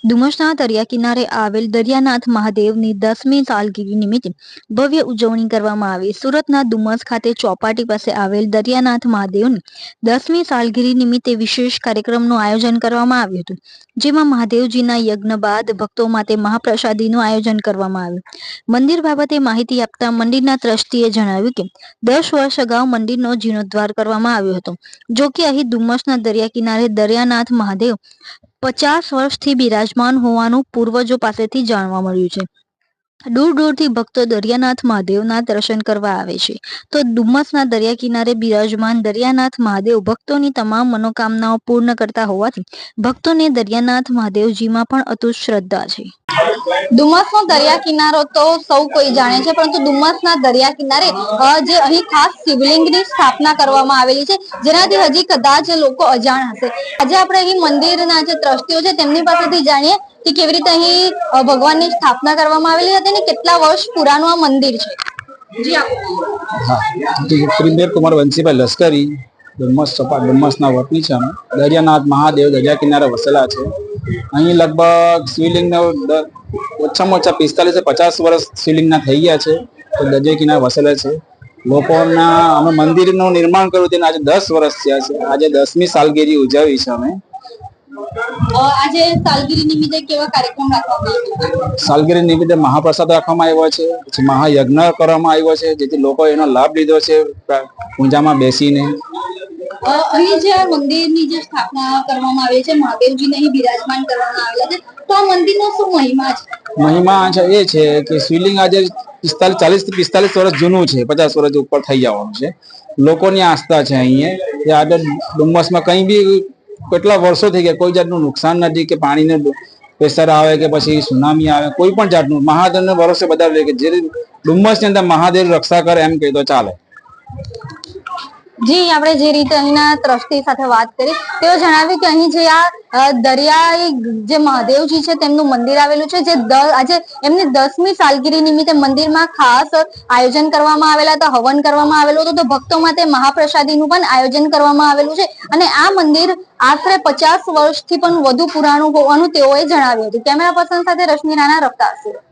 ડુમસના દરિયા કિનારે આવેલ દરિયાનાથ મહાદેવની 10મી સાલગીરી નિમિત્તે ભવ્ય ઉજવણી કરવામાં આવી। સુરતના ડુમસ ખાતે ચોપાટી પાસે આવેલ દરિયાનાથ મહાદેવની 10મી સાલગીરી નિમિત્તે વિશેષ કાર્યક્રમનું આયોજન કરવામાં આવ્યું હતું, જેમાં મહાદેવજીના યજ્ઞ બાદ ભક્તો માટે મહાપ્રસાદીનું આયોજન કરવામાં આવ્યું। મંદિર બાબતે માહિતી આપતા મંદિરના ટ્રસ્ટીએ જણાવ્યું કે 10 વર્ષ અગાઉ મંદિરનો જીર્ણોદ્ધાર કરવામાં આવ્યો હતો। જો કે અહીં ડુમસના દરિયા કિનારે દરિયાનાથ મહાદેવ 50 વર્ષથી બિરાજમાન હોવાનું પૂર્વજો પાસેથી જાણવા મળ્યું છે। દૂર દૂરથી ભક્તો દરિયાનાથ મહાદેવના દર્શન કરવા આવે છે, તો ડુમસના દરિયા કિનારે બિરાજમાન દરિયાનાથ મહાદેવ ભક્તોની તમામ મનોકામનાઓ પૂર્ણ કરતા હોવાથી ભક્તોને દરિયાનાથ મહાદેવજીમાં પણ અતૂટ શ્રદ્ધા છે। ડુમસનો દરિયા કિનારો તો સૌ કોઈ જાણે છે, પરંતુ ડુમસના દરિયા કિનારે જે અહીં ખાસ શિવલિંગની સ્થાપના કરવામાં આવેલી છે, જેનાથી હજી કદાચ લોકો અજાણ હશે। આજે આપણે અહીં મંદિરના જે ટ્રસ્ટીઓ છે તેમની પાસેથી જાણીએ કે કેવી રીતે અહીં ભગવાનની સ્થાપના કરવામાં આવેલી હતી અને કેટલા વર્ષ પુરાનું આ મંદિર છે। પ્રિમેર કુમાર વંશીભાઈ લશ્કરી ડુમસના વતની છે। દરિયાનાથ મહાદેવ દરિયા કિનારે વસેલા છે। અહીં લગભગ શિવલિંગનો ઓછામાં ઓછા 45 થી 50 વર્ષ શિવલિંગના થઈ ગયા છે, તો દરિયા કિનારે વસેલા છે। લોકોના અમે મંદિરનું નિર્માણ કર્યું તેને આજે 10 વર્ષ થયા છે। આજે 10મી સાલગીરી ઉજવી છે। અમે આજે સાલગીરી નિમિત્તે કેવા કાર્યક્રમ રાખવામાં આવ્યો છે? સાલગીરી નિમિત્તે મહાપ્રસાદ રાખવામાં આવ્યો છે, પછી મહાયજ્ઞ કરવામાં આવ્યો છે, જેથી લોકો એનો લાભ લીધો છે પૂજામાં બેસીને। અહીં જે મંદિરની જે સ્થાપના કરવામાં આવી છે, મહાદેવજીને અહીં બિરાજમાન કરવામાં આવેલા છે, તો આ મંદિરનો શું મહિમા છે? મહિમા છે એ છે કે શિવલિંગ આજે 40 થી 45 વર્ષ જૂનું છે, 50 વર્ષ ઉપર થઈ જવાનું છે। લોકોની આસ્થા છે અહીંયા કે આજે ડુમસમાં કંઈ બી કેટલા વર્ષો થઈ ગયા કોઈ જાતનું નુકસાન નથી, કે પાણીને પ્રેશર આવે કે પછી સુનામી આવે, કોઈ પણ જાતનું મહાદેવને ભરોસે બધા લે કે જે ડુમસની અંદર મહાદેવ રક્ષા કરે એમ કહે તો ચાલે। જી, આપણે જે રીતે અહીંના ટ્રસ્ટી સાથે વાત કરી, તેઓ જણાવ્યું કે અહીં જે આ દરિયાઈ જે મહાદેવજી છે તેમનું મંદિર આવેલું છે, જે આજે એમની 10મી સાલગીરી નિમિત્તે મંદિરમાં ખાસ આયોજન કરવામાં આવેલા હતા, હવન કરવામાં આવેલું હતું, તો ભક્તો માટે મહાપ્રસાદીનું પણ આયોજન કરવામાં આવેલું છે। અને આ મંદિર આશરે 50 વર્ષથી પણ વધુ પુરાણું હોવાનું તેઓએ જણાવ્યું હતું। કેમેરા પર્સન સાથે રશ્મિ રાણા, રફતાર સુરત।